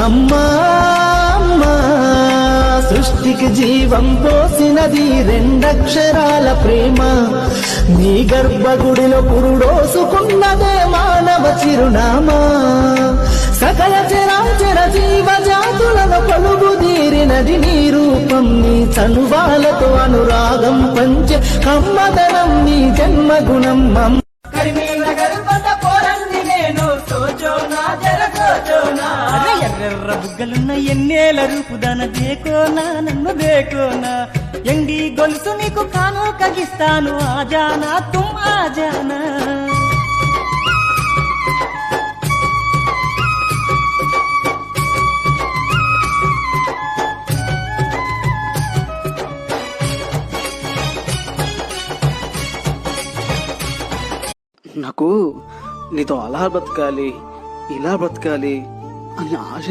అమ్మా అమ్మా సృష్టికి జీవం పోసినది రెండక్షరాల ప్రేమ. నీ గర్భగుడిలో పురుడోసుకున్నదే మానవ చిరునామా. సకల చరాచర జీవ జాతులను కొలుగుదీరినది నీ రూపం. నీ చనువాలతో అనురాగం పంచే కమ్మదనం నీ జన్మగుణం. ఎర్రెర్ర బుగ్గలున్న ఎన్నేల రూపుదన దేకోనా నన్ను దేకోనా. ఎండి గొలుసు నీకు కాను కగిస్తాను ఆజానా తుమ్ ఆజానా. నాకు నీతో అలా బ్రతకాలి ఇలా బ్రతకాలి అని ఆశ